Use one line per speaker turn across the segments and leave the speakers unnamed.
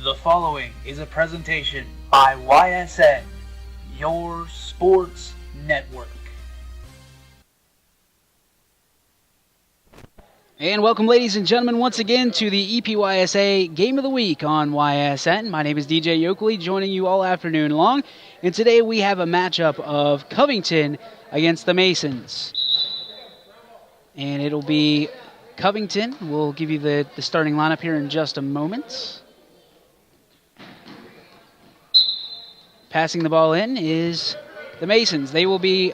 The following is a presentation by YSN, your sports network.
And welcome, ladies and gentlemen, once again to the EPYSA Game of the Week on YSN. My name is DJ Yoakley, joining you all afternoon long. And today we have a matchup of Covington against the Masons. And it'll be Covington. We'll give you the starting lineup here in just a moment. Passing the ball in is the Masons. They will be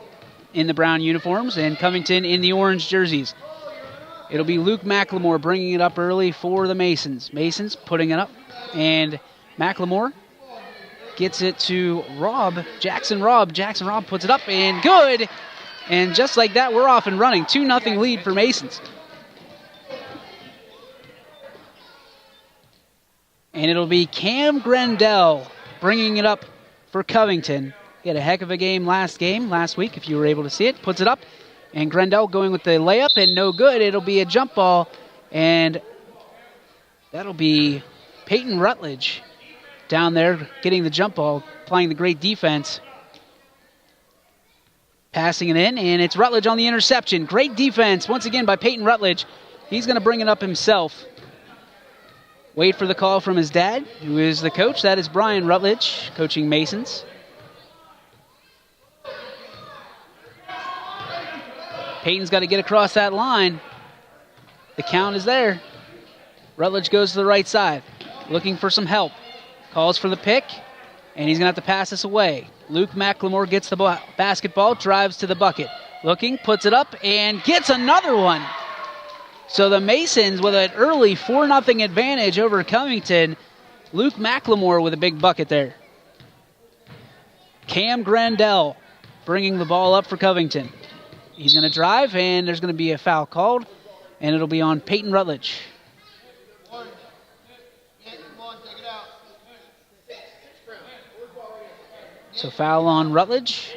in the brown uniforms and Covington in the orange jerseys. It'll be Luke McLemore bringing it up early for the Masons. Masons putting it up, and McLemore gets it to Jackson Robb. Jackson Robb puts it up, and good! And just like that, we're off and running. 2-0 lead for Masons. And it'll be Cam Grendel bringing it up for Covington. He had a heck of a game last week, if you were able to see it. Puts it up. And Grendel going with the layup, and no good. It'll be a jump ball, and that'll be Peyton Rutledge down there getting the jump ball, playing the great defense. Passing it in, and it's Rutledge on the interception. Great defense, once again, by Peyton Rutledge. He's going to bring it up himself. Wait for the call from his dad, who is the coach. That is Brian Rutledge, coaching Masons. Peyton's got to get across that line. The count is there. Rutledge goes to the right side, looking for some help. Calls for the pick, and he's going to have to pass this away. Luke McLemore gets the basketball, drives to the bucket. Looking, puts it up, and gets another one. So the Masons with an early 4-0 advantage over Covington. Luke McLemore with a big bucket there. Cam Grendel bringing the ball up for Covington. He's going to drive, and there's going to be a foul called, and it'll be on Peyton Rutledge. So foul on Rutledge.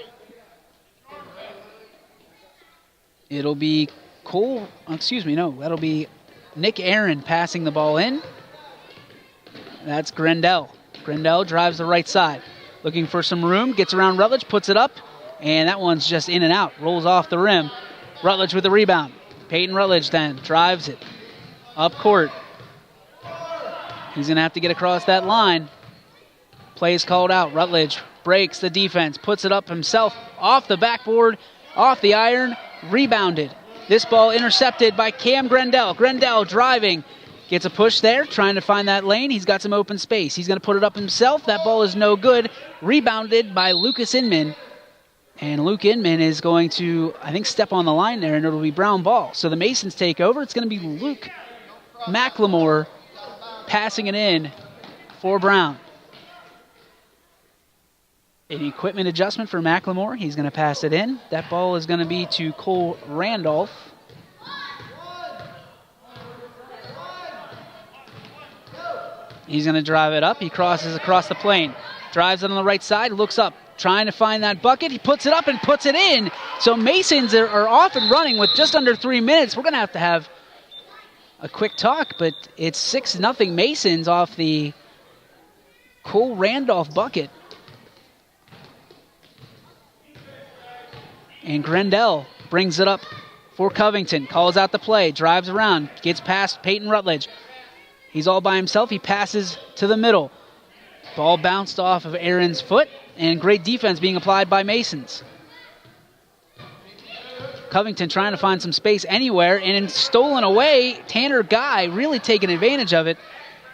It'll be that'll be Nick Aaron passing the ball in. That's Grendel. Grendel drives the right side. Looking for some room, gets around Rutledge, puts it up. And that one's just in and out. Rolls off the rim. Rutledge with the rebound. Peyton Rutledge then drives it up court. He's going to have to get across that line. Play's called out. Rutledge breaks the defense. Puts it up himself. Off the backboard. Off the iron. Rebounded. This ball intercepted by Cam Grendel. Grendel driving. Gets a push there. Trying to find that lane. He's got some open space. He's going to put it up himself. That ball is no good. Rebounded by Lucas Inman. And Luke Inman is going to, I think, step on the line there, and it'll be Brown ball. So the Masons take over. It's going to be Luke McLemore passing it in for Brown. An equipment adjustment for McLemore. He's going to pass it in. That ball is going to be to Cole Randolph. He's going to drive it up. He crosses across the plane. Drives it on the right side, looks up. Trying to find that bucket. He puts it up and puts it in. So Masons are off and running with just under 3 minutes. We're going to have a quick talk, but it's 6-0 Masons off the Cole Randolph bucket. And Grendel brings it up for Covington. Calls out the play. Drives around. Gets past Peyton Rutledge. He's all by himself. He passes to the middle. Ball bounced off of Aaron's foot. And great defense being applied by Masons. Covington trying to find some space anywhere, and stolen away. Tanner Guy really taking advantage of it,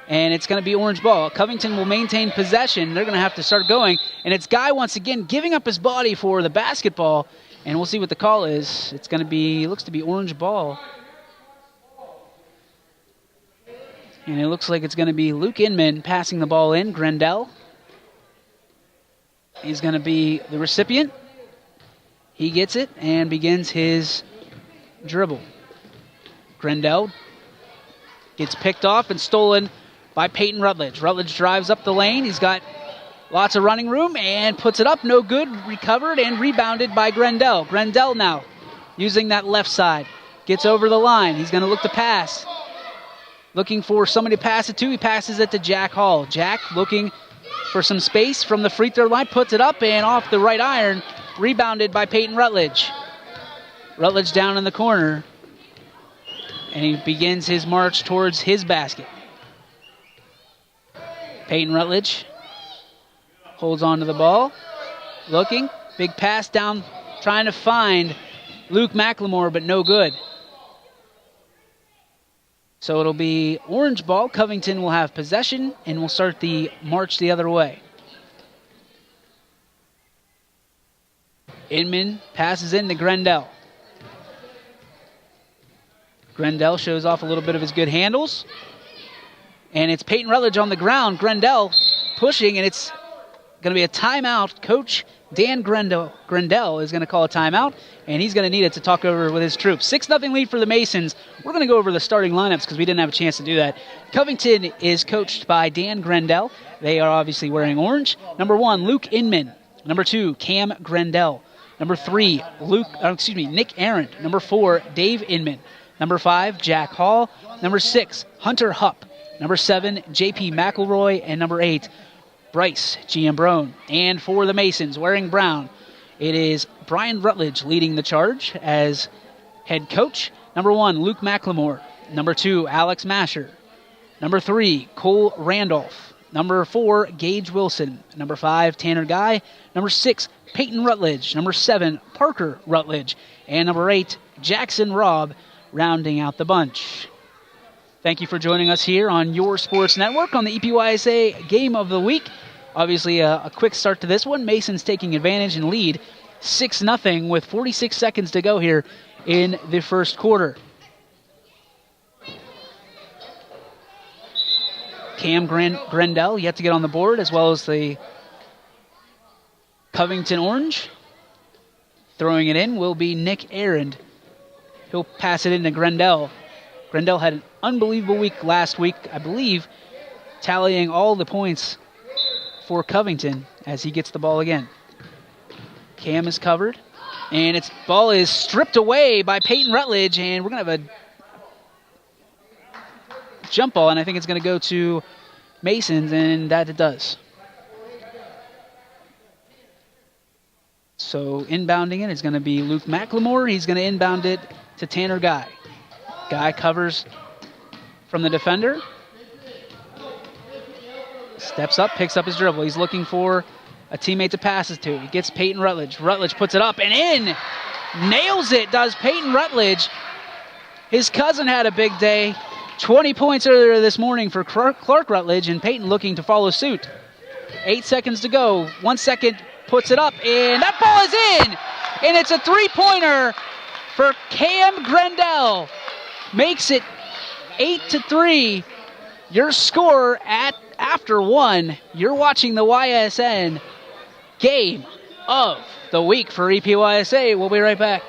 and it's going to be orange ball. Covington will maintain possession. They're going to have to start going, and it's Guy once again giving up his body for the basketball, and we'll see what the call is. It's going to be, looks to be orange ball. And it looks like it's going to be Luke Inman passing the ball in. Grendel. He's going to be the recipient. He gets it and begins his dribble. Grendel gets picked off and stolen by Peyton Rutledge. Rutledge drives up the lane. He's got lots of running room and puts it up. No good. Recovered and rebounded by Grendel. Grendel now using that left side. Gets over the line. He's going to look to pass. looking for somebody to pass it to. He passes it to Jack Hall. Jack looking for some space from the free throw line, puts it up and off the right iron, rebounded by Peyton Rutledge. Rutledge down in the corner, and he begins his march towards his basket. Peyton Rutledge holds on to the ball, looking, big pass down, trying to find Luke McLemore, but no good. So it'll be orange ball. Covington will have possession, and we'll start the march the other way. Inman passes in to Grendel. Grendel shows off a little bit of his good handles. And it's Peyton Rutledge on the ground. Grendel pushing, and it's going to be a timeout. Coach Dan Grendel is going to call a timeout, and he's going to need it to talk over with his troops. 6-0 lead for the Masons. We're going to go over the starting lineups because we didn't have a chance to do that. Covington is coached by Dan Grendel. They are obviously wearing orange. Number 1, Luke Inman. Number 2, Cam Grendel. Number 3, Nick Aaron. Number 4, Dave Inman. Number 5, Jack Hall. Number 6, Hunter Hupp. Number 7, J.P. McElroy. And number 8, Bryce Giambrone. And for the Masons, wearing brown, it is Brian Rutledge leading the charge as head coach. Number 1, Luke McLemore. Number 2, Alex Masher. Number 3, Cole Randolph. Number 4, Gage Wilson. Number 5, Tanner Guy. Number 6, Peyton Rutledge. Number 7, Parker Rutledge. And number 8, Jackson Robb, rounding out the bunch. Thank you for joining us here on Your Sports Network on the EPYSA Game of the Week. Obviously, a quick start to this one. Masons taking advantage and lead 6-0 with 46 seconds to go here in the first quarter. Cam Grendel yet to get on the board, as well as the Covington Orange. Throwing it in will be Nick Aaron. He'll pass it into Grendel. Grendel had an unbelievable week last week, I believe, tallying all the points for Covington as he gets the ball again. Cam is covered, and its ball is stripped away by Peyton Rutledge, and we're going to have a jump ball, and I think it's going to go to Masons, and that it does. So inbounding it is going to be Luke McLemore. He's going to inbound it to Tanner Guy. Guy covers from the defender. Steps up, picks up his dribble. He's looking for a teammate to pass it to. He gets Peyton Rutledge. Rutledge puts it up and in. Nails it, does Peyton Rutledge. His cousin had a big day. 20 points earlier this morning for Clark Rutledge, and Peyton looking to follow suit. 8 seconds to go. 1 second, puts it up, and that ball is in! And it's a three-pointer for Cam Grendel. Makes it 8-3. Your score after 1. You're watching the YSN Game of the Week for EPYSA. We'll be right back.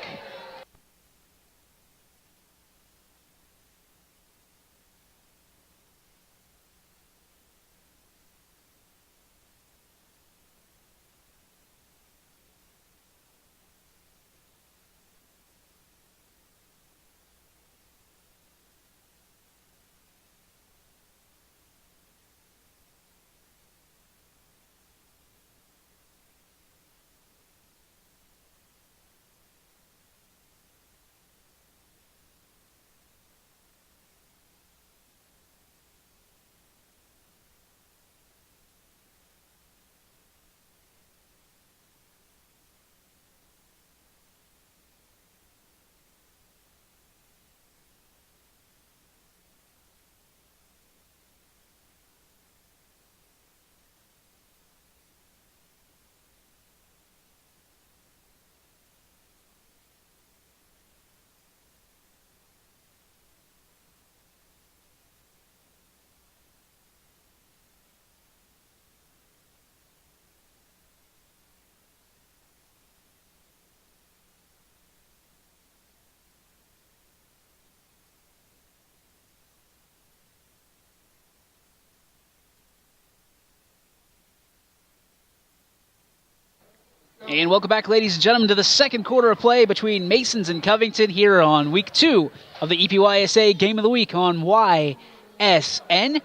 And welcome back, ladies and gentlemen, to the second quarter of play between Masons and Covington here on Week 2 of the EPYSA Game of the Week on YSN. YSN.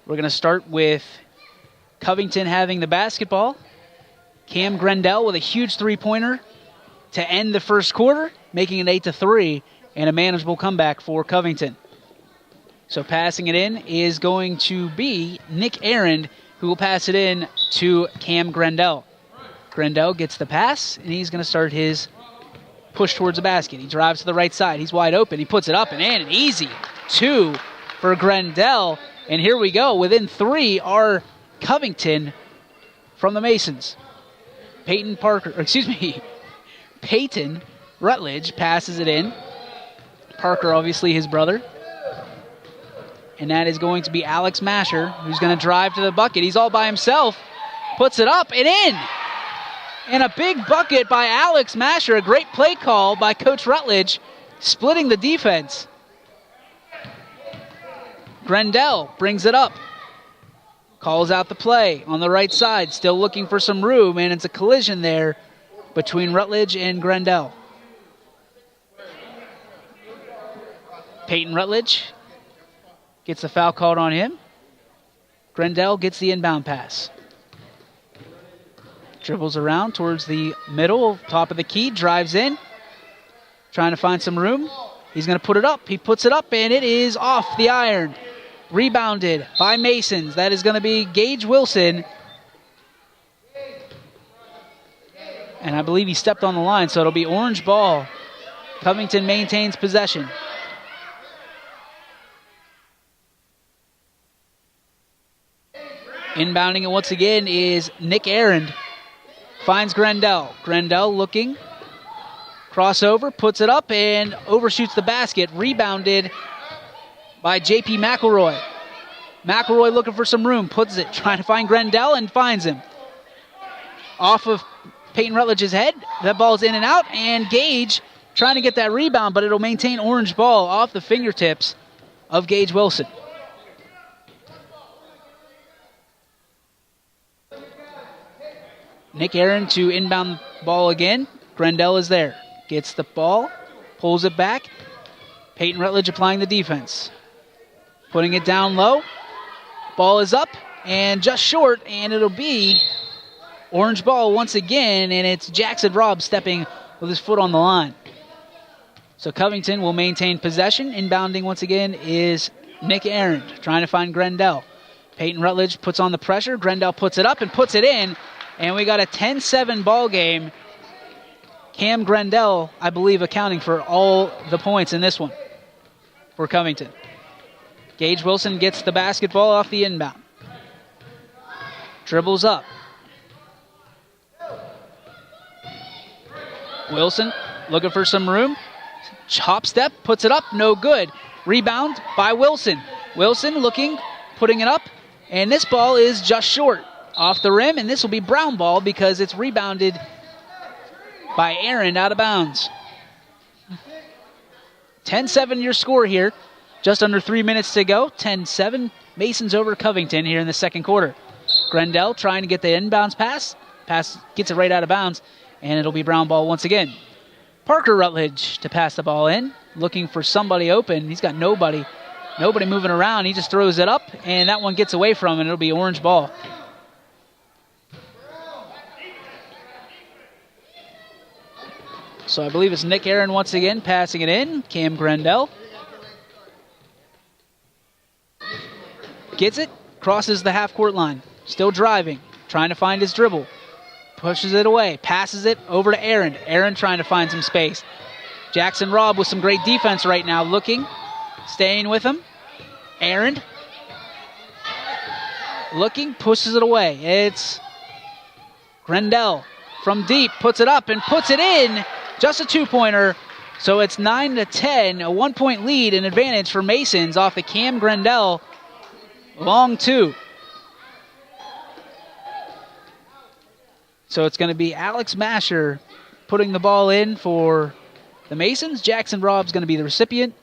We're going to start with Covington having the basketball. Cam Grendel with a huge three-pointer to end the first quarter, making it 8-3, and a manageable comeback for Covington. So passing it in is going to be Nick Aaron, who will pass it in to Cam Grendel. Grendel gets the pass, and he's going to start his push towards the basket. He drives to the right side. He's wide open. He puts it up and in. An easy 2 for Grendel. And here we go. Within 3 are Covington from the Masons. Peyton Rutledge passes it in. Parker, obviously his brother. And that is going to be Alex Masher, who's going to drive to the bucket. He's all by himself. Puts it up and in. And a big bucket by Alex Masher. A great play call by Coach Rutledge, splitting the defense. Grendel brings it up. Calls out the play on the right side. Still looking for some room, and it's a collision there between Rutledge and Grendel. Peyton Rutledge gets the foul called on him. Grendel gets the inbound pass. Dribbles around towards the middle, top of the key, drives in, trying to find some room. He's going to put it up. He puts it up, and it is off the iron. Rebounded by Masons. That is going to be Gage Wilson. And I believe he stepped on the line, so it'll be orange ball. Covington maintains possession. Inbounding it once again is Nick Aaron. Finds Grendel. Grendel looking. Crossover, puts it up, and overshoots the basket. Rebounded by J.P. McElroy. McElroy looking for some room. Puts it, trying to find Grendel, and finds him. Off of Peyton Rutledge's head. That ball's in and out, and Gage trying to get that rebound, but it'll maintain orange ball off the fingertips of Gage Wilson. Nick Aaron to inbound the ball again. Grendel is there. Gets the ball, pulls it back. Peyton Rutledge applying the defense. Putting it down low. Ball is up and just short, and it'll be orange ball once again, and it's Jackson Robb stepping with his foot on the line. So Covington will maintain possession. Inbounding once again is Nick Aaron, trying to find Grendel. Peyton Rutledge puts on the pressure. Grendel puts it up and puts it in. And we got a 10-7 ball game. Cam Grendel, I believe, accounting for all the points in this one for Covington. Gage Wilson gets the basketball off the inbound. Dribbles up. Wilson looking for some room. Hop step, puts it up, no good. Rebound by Wilson. Wilson looking, putting it up, and this ball is just short. Off the rim, and this will be brown ball because it's rebounded by Aaron out of bounds. 10-7 your score here. Just under 3 minutes to go. 10-7. Masons over Covington here in the second quarter. Grendel trying to get the inbounds pass. Pass gets it right out of bounds, and it'll be brown ball once again. Parker Rutledge to pass the ball in. Looking for somebody open. He's got nobody moving around. He just throws it up, and that one gets away from him, and it'll be orange ball. So I believe it's Nick Aaron once again passing it in. Cam Grendel gets it, crosses the half-court line. Still driving, trying to find his dribble. Pushes it away, passes it over to Aaron. Aaron trying to find some space. Jackson Robb with some great defense right now. Looking, staying with him. Aaron looking, pushes it away. It's Grendel from deep, puts it up and puts it in. Just a two-pointer, so it's 9-10, a 1-point lead and advantage for Masons off the Cam Grendel long two. So it's going to be Alex Masher putting the ball in for the Masons. Jackson Robb's going to be the recipient,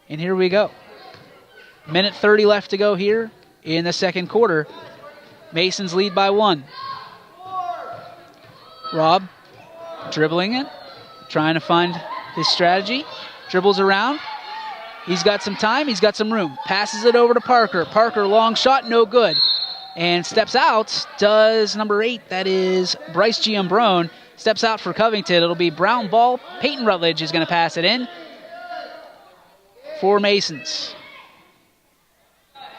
and here we go. Minute 30 left to go here in the second quarter. Masons lead by 1. Robb dribbling it. Trying to find his strategy. Dribbles around. He's got some time. He's got some room. Passes it over to Parker. Parker, long shot, no good. And steps out does number 8. That is Bryce Giambrone. Steps out for Covington. It'll be Brown ball. Peyton Rutledge is going to pass it in for Masons.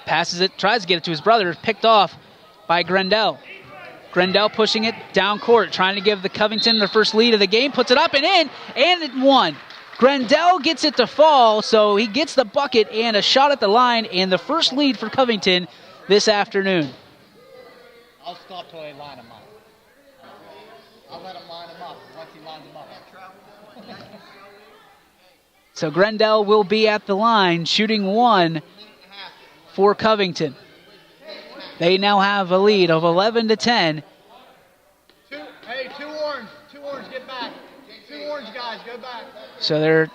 Passes it, tries to get it to his brother. Picked off by Grendel. Grendel pushing it down court, trying to give the Covington their first lead of the game. Puts it up and in, and it won. Grendel gets it to fall, so he gets the bucket and a shot at the line, and the first lead for Covington this afternoon.
I'll stop till they line him up. I'll let him line him up. Once he lines him up, I'll travel.
So Grendel will be at the line, shooting 1 for Covington. They now have a lead of 11-10.
Two orange, get back. Two orange guys, go back.
So they're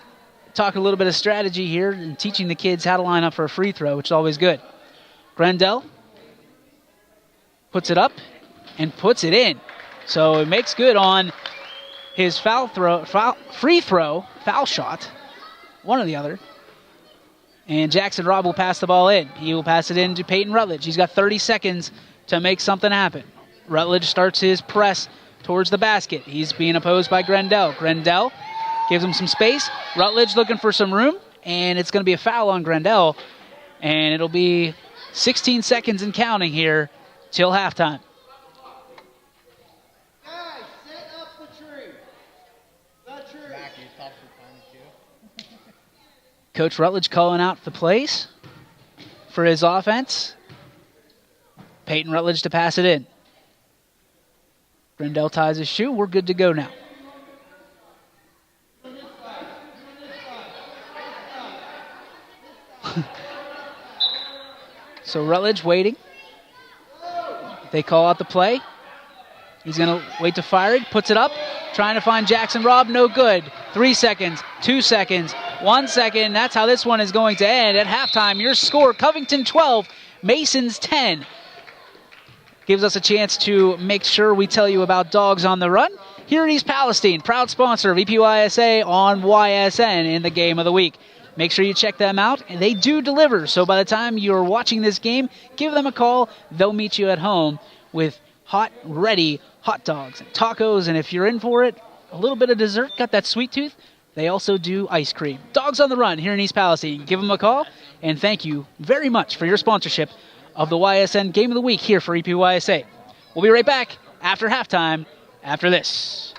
talking a little bit of strategy here and teaching the kids how to line up for a free throw, which is always good. Grendel puts it up and puts it in. So it makes good on his free throw, foul shot, one or the other. And Jackson Robb will pass the ball in. He will pass it in to Peyton Rutledge. He's got 30 seconds to make something happen. Rutledge starts his press towards the basket. He's being opposed by Grendel. Grendel gives him some space. Rutledge looking for some room, and it's going to be a foul on Grendel. And it'll be 16 seconds and counting here till halftime.
Guys, set up the tree.
Coach Rutledge calling out the plays for his offense. Peyton Rutledge to pass it in. Grendel ties his shoe. We're good to go now. So Rutledge waiting. They call out the play. He's going to wait to fire it. Puts it up. Trying to find Jackson Robb. No good. 3 seconds. 2 seconds. 1 second. That's how this one is going to end. At halftime, your score, Covington 12, Masons 10. Gives us a chance to make sure we tell you about Dogs on the Run. Here in East Palestine, proud sponsor of EPYSA on YSN in the game of the week. Make sure you check them out. And they do deliver. So by the time you're watching this game, give them a call. They'll meet you at home with hot, ready hot dogs and tacos. And if you're in for it, a little bit of dessert, got that sweet tooth, they also do ice cream. Dogs on the Run here in East Palestine. Give them a call. And thank you very much for your sponsorship of the YSN Game of the Week here for EPYSA. We'll be right back after halftime after this.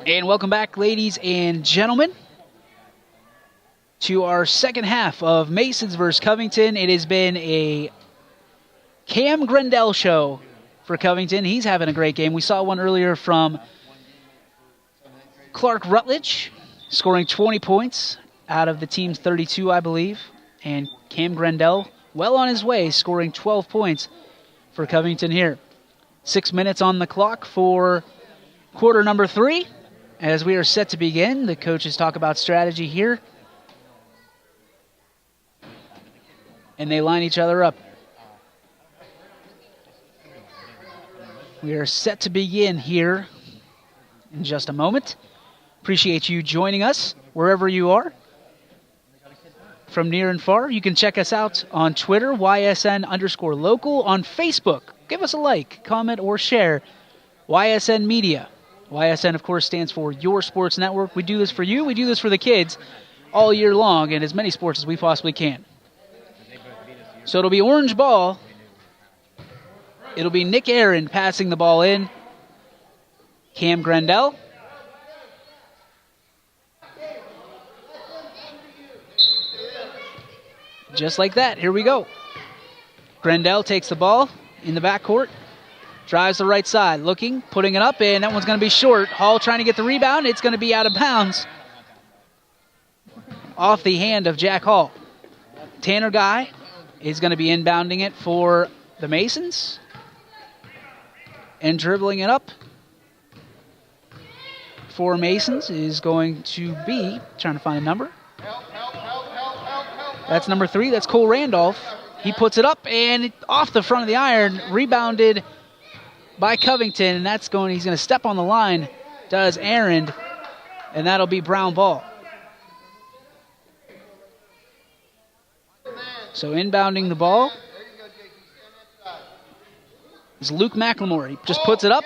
And welcome back, ladies and gentlemen, to our second half of Masons versus Covington. It has been a Cam Grendel show for Covington. He's having a great game. We saw one earlier from Clark Rutledge, scoring 20 points out of the team's 32, I believe. And Cam Grendel, well on his way, scoring 12 points for Covington here. 6 minutes on the clock for quarter number 3. As we are set to begin, the coaches talk about strategy here. And they line each other up. We are set to begin here in just a moment. Appreciate you joining us wherever you are. From near and far, you can check us out on Twitter, YSN_local, on Facebook. Give us a like, comment, or share. YSN Media. YSN, of course, stands for Your Sports Network. We do this for you. We do this for the kids all year long and as many sports as we possibly can. So it'll be orange ball. It'll be Nick Aaron passing the ball in. Cam Grendel. Just like that, here we go. Grendel takes the ball in the backcourt. Drives the right side, looking, putting it up, and that one's going to be short. Hall trying to get the rebound. It's going to be out of bounds. Off the hand of Jack Hall. Tanner Guy is going to be inbounding it for the Masons. And dribbling it up for Masons is going to be, trying to find a number. That's number 3. That's Cole Randolph. He puts it up and off the front of the iron, rebounded by Covington, and he's going to step on the line, does Aaron, and that'll be Brown ball. So inbounding the ball is Luke McLemore. He just puts it up,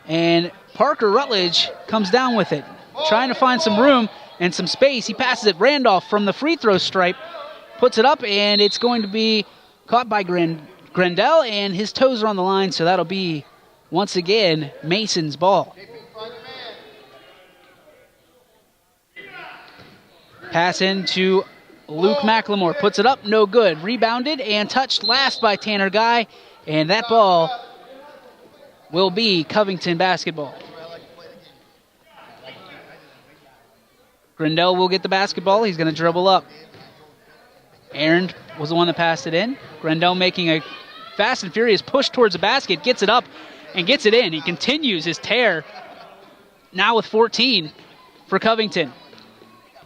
and Parker Rutledge comes down with it, trying to find some room and some space. He passes it. Randolph from the free throw stripe puts it up, and it's going to be caught by Grendel, and his toes are on the line, so that'll be, once again, Mason's ball. Pass into Luke McLemore. Puts it up, no good. Rebounded and touched last by Tanner Guy, and that ball will be Covington basketball. Grendel will get the basketball. He's going to dribble up. Aaron was the one that passed it in. Grendel making a fast and furious push towards the basket, gets it up and gets it in. He continues his tear, now with 14 for Covington.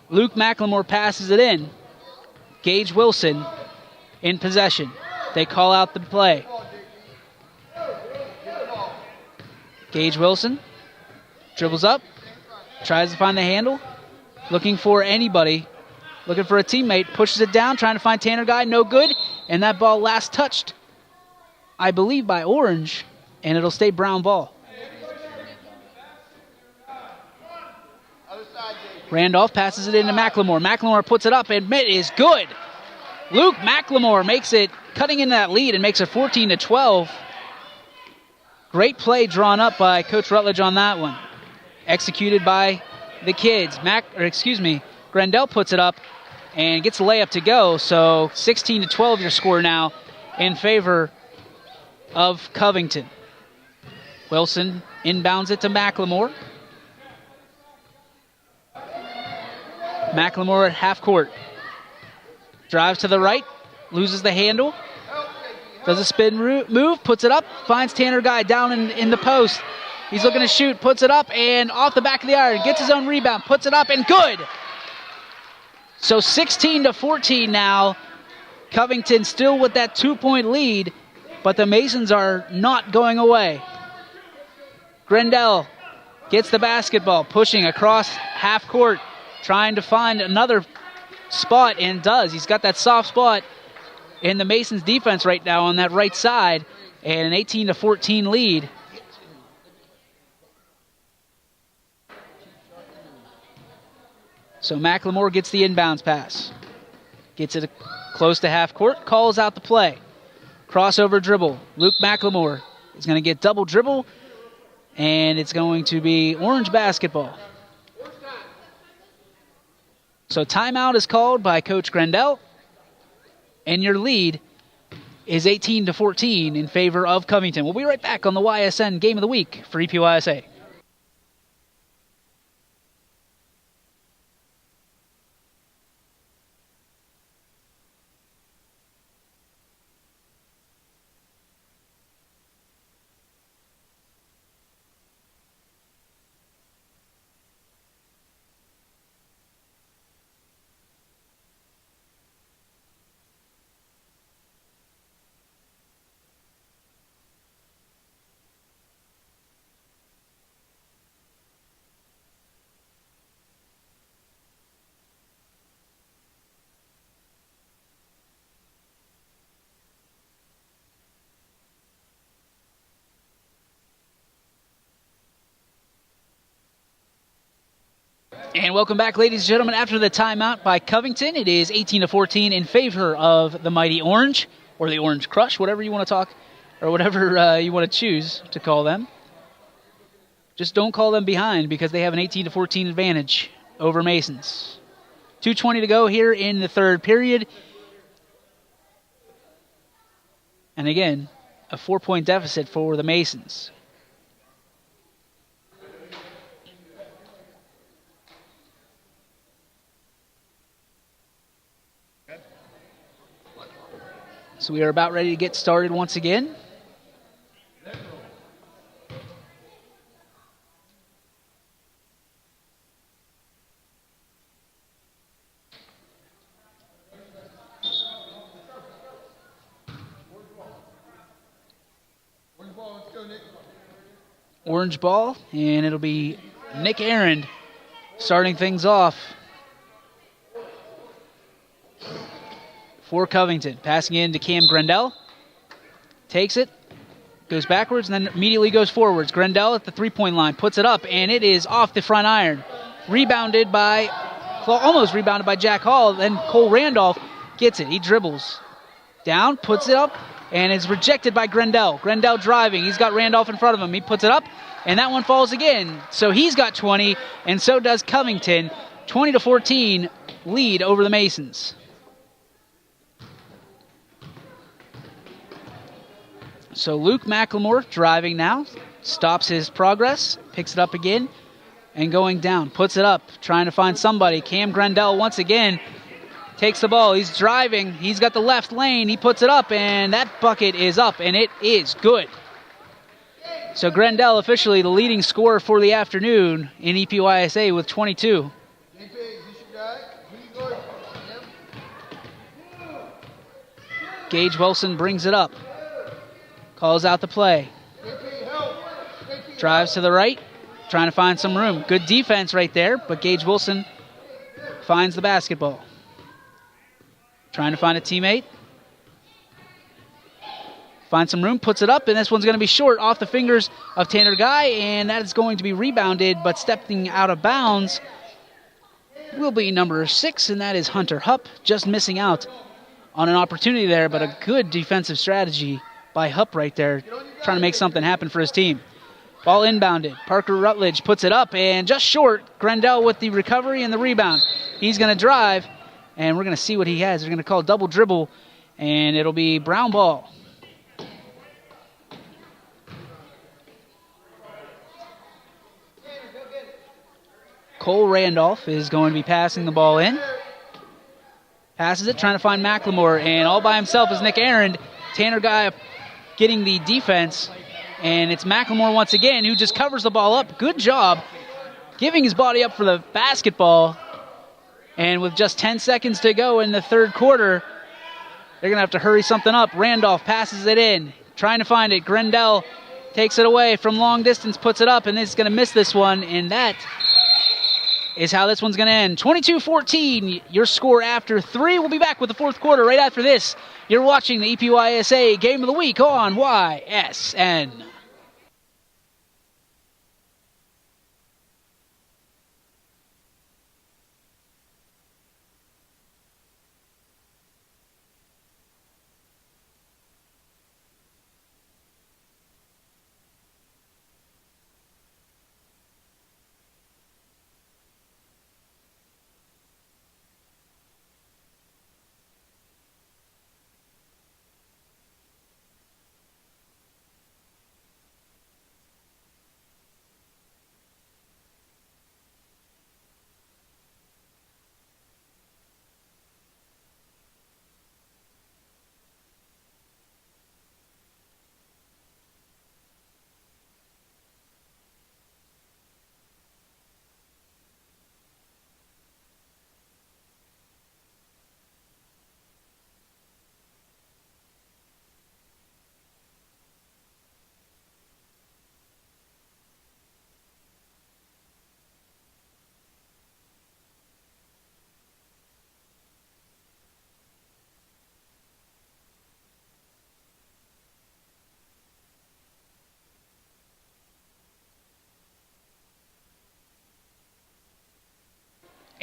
Luke McLemore passes it in. Gage Wilson in possession. They call out the play. Gage Wilson dribbles up, tries to find the handle, looking for anybody, looking for a teammate, pushes it down, trying to find Tanner Guy, no good, and that ball last touched, I believe, by Orange, and it'll stay Brown ball. Randolph passes it into McLemore. McLemore puts it up, and it is good. Luke McLemore makes it, cutting into that lead, and makes it 14-12. Great play drawn up by Coach Rutledge on that one. Executed by the kids. Grendel puts it up and gets a layup to go. So 16-12 your score now in favor of Covington. Wilson inbounds it to McLemore. McLemore at half court. Drives to the right, loses the handle. Does a spin move, puts it up, finds Tanner Guy down in the post. He's looking to shoot, puts it up, and off the back of the iron, gets his own rebound, puts it up, and good! So 16-14 now. Covington still with that 2-point lead, but the Masons are not going away. Grendel gets the basketball, pushing across half court, trying to find another spot, and does. He's got that soft spot in the Masons defense right now on that right side, and an 18-14 lead. So McLemore gets the inbounds pass. Gets it close to half court, calls out the play. Crossover dribble. Luke McLemore is going to get double dribble and it's going to be Orange basketball. So timeout is called by Coach Grendel, and your lead is 18-14 in favor of Covington. We'll be right back on the YSN Game of the Week for EPYSA. And welcome back, ladies and gentlemen. After the timeout by Covington, it is 18-14 in favor of the Mighty Orange, or the Orange Crush, whatever you want to talk, or whatever you want to choose to call them. Just don't call them behind because they have an 18-14 advantage over Masons. 2:20 to go here in the third period. And again, a 4-point deficit for the Masons. So we are about ready to get started once again. Orange ball, and it'll be Nick Aaron starting things off for Covington. Passing in to Cam Grendel. Takes it, goes backwards, and then immediately goes forwards. Grendel at the three-point line, puts it up, and it is off the front iron. Almost rebounded by Jack Hall. Then Cole Randolph gets it. He dribbles down, puts it up, and is rejected by Grendel. Grendel driving. He's got Randolph in front of him. He puts it up, and that one falls again. So he's got 20, and so does Covington. 20-14 lead over the Masons. So Luke McLemore driving now, stops his progress, picks it up again, and going down, puts it up, trying to find somebody. Cam Grendel once again takes the ball. He's driving. He's got the left lane. He puts it up, and that bucket is up, and it is good. So Grendel officially the leading scorer for the afternoon in EPYSA with 22. Gage Wilson brings it up. Calls out the play. Drives to the right, trying to find some room. Good defense right there, but Gage Wilson finds the basketball. Trying to find a teammate. Finds some room, puts it up, and this one's going to be short off the fingers of Tanner Guy, and that is going to be rebounded, but stepping out of bounds will be number 6, and that is Hunter Hupp, just missing out on an opportunity there, but a good defensive strategy by Hupp right there, trying to make something happen for his team. Ball inbounded. Parker Rutledge puts it up, and just short. Grendel with the recovery and the rebound. He's going to drive, and we're going to see what he has. They're going to call double dribble, and it'll be Brown ball. Cole Randolph is going to be passing the ball in. Passes it, trying to find McLemore, and all by himself is Nick Aaron. Tanner Guy getting the defense, and it's McLemore once again who just covers the ball up. Good job giving his body up for the basketball. And with just 10 seconds to go in the third quarter, they're going to have to hurry something up. Randolph passes it in, trying to find it. Grendel takes it away from long distance, puts it up, and is going to miss this one, and that is how this one's going to end. 22-14, your score after 3. We'll be back with the fourth quarter right after this. You're watching the EPYSA Game of the Week on YSN.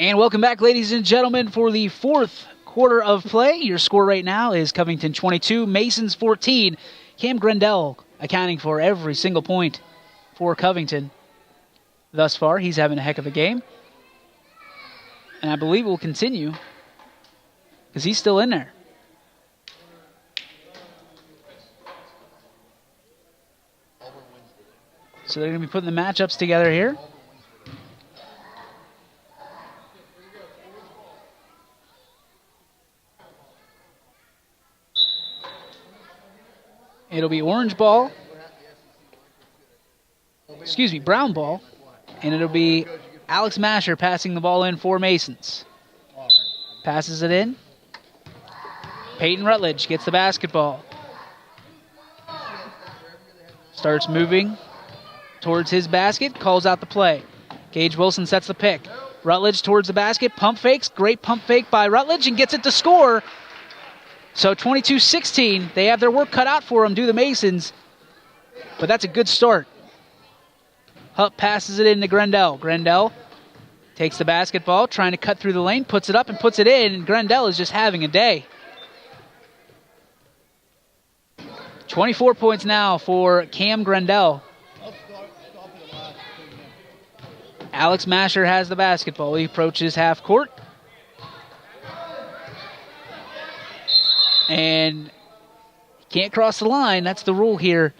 And welcome back, ladies and gentlemen, for the fourth quarter of play. Your score right now is Covington 22, Masons 14. Cam Grendel accounting for every single point for Covington thus far. He's having a heck of a game. And I believe will continue because he's still in there. So they're going to be putting the matchups together here. It'll be orange ball. Excuse me, brown ball. And it'll be Alex Masher passing the ball in for Masons. Passes it in. Peyton Rutledge gets the basketball. Starts moving towards his basket, calls out the play. Gage Wilson sets the pick. Rutledge towards the basket, pump fakes. Great pump fake by Rutledge and gets it to score. So 22-16, they have their work cut out for them, do the Masons. But that's a good start. Hupp passes it into Grendel. Grendel takes the basketball, trying to cut through the lane, puts it up and puts it in, and Grendel is just having a day. 24 points now for Cam Grendel. Alex Masher has the basketball. He approaches half court. And can't cross the line. That's the rule here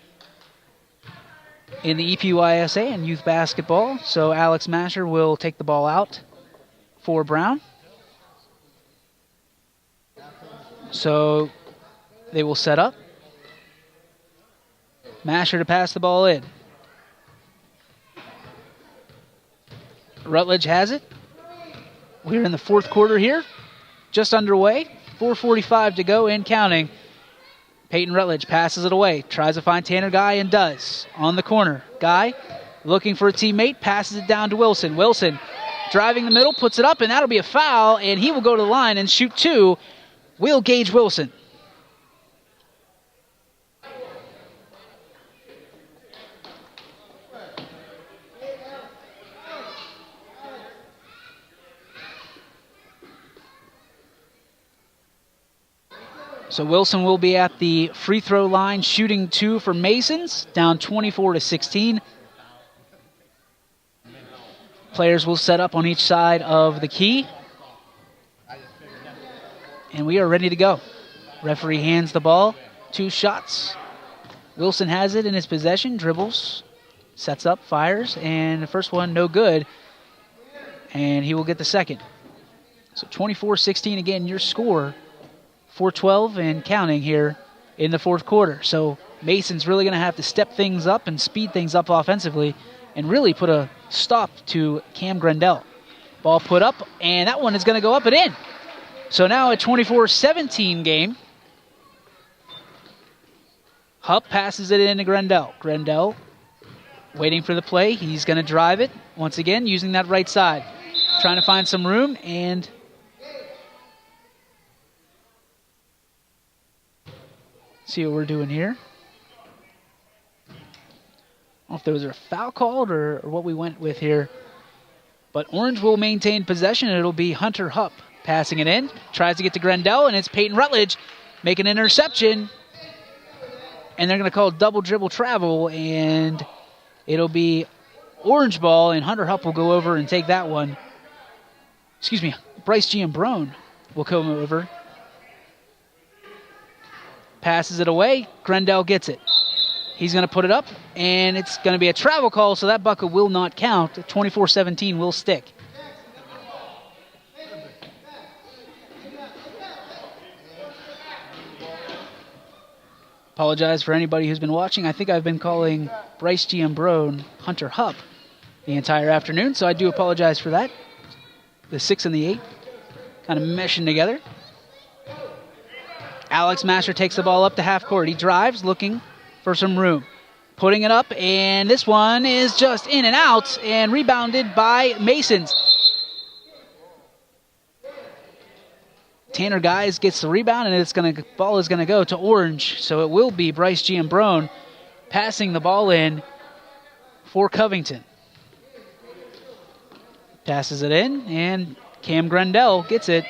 in the EPYSA and youth basketball. So Alex Masher will take the ball out for Brown. So they will set up. Masher to pass the ball in. Rutledge has it. We're in the fourth quarter here. Just underway. 4:45 to go and counting. Peyton Rutledge passes it away. Tries to find Tanner Guy and does. On the corner. Guy looking for a teammate. Passes it down to Wilson. Wilson driving the middle. Puts it up and that'll be a foul. And he will go to the line and shoot two. Will Gage Wilson. So Wilson will be at the free throw line shooting two for Masons, down 24-16. Players will set up on each side of the key. And we are ready to go. Referee hands the ball. 2 shots. Wilson has it in his possession, dribbles, sets up, fires, and the first one no good. And he will get the second. So 24-16 again, your score. 4:12 and counting here in the fourth quarter. So Mason's really going to have to step things up and speed things up offensively and really put a stop to Cam Grendel. Ball put up, and that one is going to go up and in. So now a 24-17 game. Hupp passes it in to Grendel. Grendel waiting for the play. He's going to drive it once again using that right side. Trying to find some room, and see what we're doing here. I don't know if those are foul called or what we went with here. But Orange will maintain possession. It'll be Hunter Hupp passing it in. Tries to get to Grendel, and it's Peyton Rutledge making an interception. And they're going to call double dribble travel, and it'll be orange ball, and Hunter Hupp will go over and take that one. Excuse me, Bryce Giambrone will come over. Passes it away. Grendel gets it. He's going to put it up, and it's going to be a travel call, so that bucket will not count. 24-17 will stick. Apologize for anybody who's been watching. I think I've been calling Bryce Giambrone Hunter Hupp the entire afternoon, so I do apologize for that. The 6 and the 8 kind of meshing together. Alex Masher takes the ball up to half court. He drives, looking for some room. Putting it up, and this one is just in and out, and rebounded by Masons. Tanner Guys gets the rebound, and ball is going to go to Orange. So it will be Bryce Giambrone passing the ball in for Covington. Passes it in, and Cam Grendel gets it,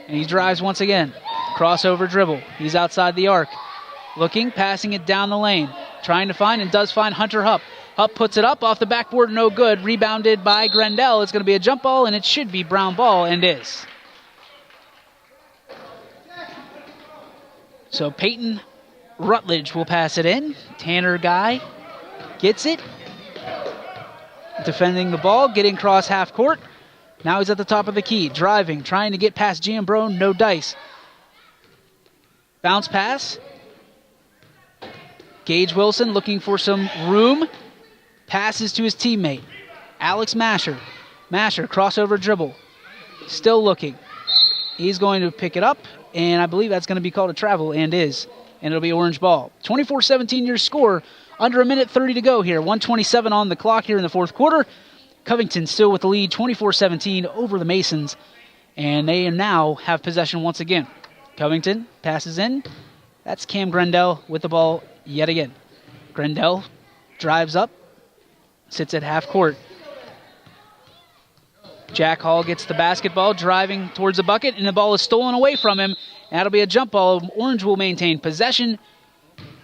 and he drives once again. Crossover dribble. He's outside the arc. Looking, passing it down the lane. Trying to find, and does find Hunter Hupp. Hupp puts it up off the backboard, no good. Rebounded by Grendel. It's going to be a jump ball, and it should be Brown ball, and is. So Peyton Rutledge will pass it in. Tanner Guy gets it. Defending the ball, getting across half court. Now he's at the top of the key, driving, trying to get past Giambrone, no dice. Bounce pass. Gage Wilson looking for some room. Passes to his teammate, Alex Masher. Masher, crossover dribble. Still looking. He's going to pick it up, and I believe that's going to be called a travel, and is. And it'll be orange ball. 24-17 your score. Under a minute 30 to go here. 1:27 on the clock here in the fourth quarter. Covington still with the lead, 24-17 over the Masons. And they now have possession once again. Covington passes in. That's Cam Grendel with the ball yet again. Grendel drives up. Sits at half court. Jack Hall gets the basketball, driving towards the bucket, and the ball is stolen away from him. That'll be a jump ball. Orange will maintain possession,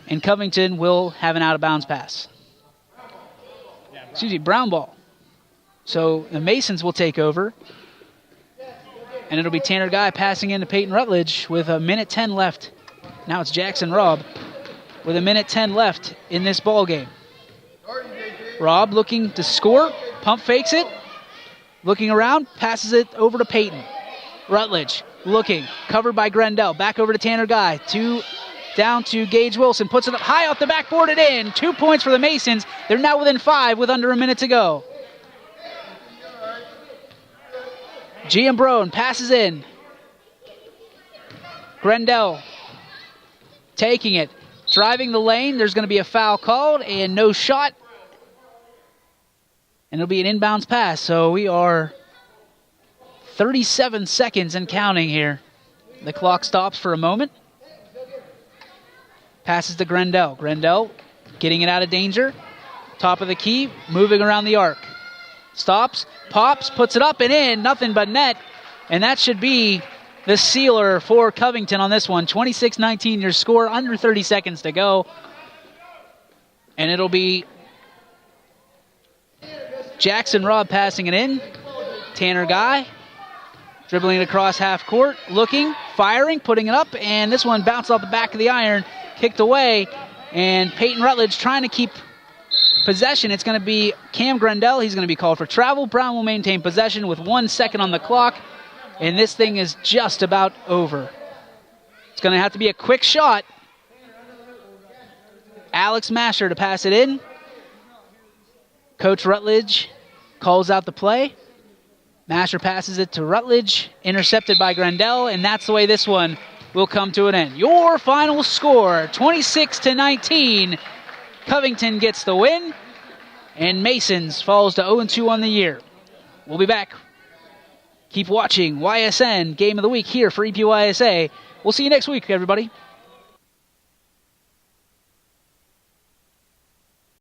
and Covington will have an out-of-bounds pass. Brown ball. So the Masons will take over, and it'll be Tanner Guy passing into Peyton Rutledge with a minute 10 left. Now it's Jackson Robb with a minute 10 left in this ball game. Robb looking to score, pump fakes it, looking around, passes it over to Peyton. Rutledge looking, covered by Grendel, back over to Tanner Guy, down to Gage Wilson, puts it up high off the backboard and in. 2 points for the Masons. They're now within 5 with under a minute to go. Giambrone passes in. Grendel taking it, driving the lane. There's going to be a foul called and no shot. And it'll be an inbounds pass. So we are 37 seconds and counting here. The clock stops for a moment. Passes to Grendel. Grendel getting it out of danger. Top of the key, moving around the arc. Stops, pops, puts it up and in. Nothing but net. And that should be the sealer for Covington on this one. 26-19 your score, under 30 seconds to go. And it'll be Jackson Robb passing it in. Tanner Guy dribbling it across half court, looking, firing, putting it up, and this one bounced off the back of the iron, kicked away, and Peyton Rutledge trying to keep possession. It's going to be Cam Grendel. He's going to be called for travel. Brown will maintain possession with 1 second on the clock, and this thing is just about over. It's going to have to be a quick shot. Alex Masher to pass it in. Coach Rutledge calls out the play. Masher passes it to Rutledge, intercepted by Grendel, and that's the way this one will come to an end. Your final score, 26-19. Covington gets the win, and Masons falls to 0-2 on the year. We'll be back. Keep watching YSN Game of the Week here for EPYSA. We'll see you next week, everybody.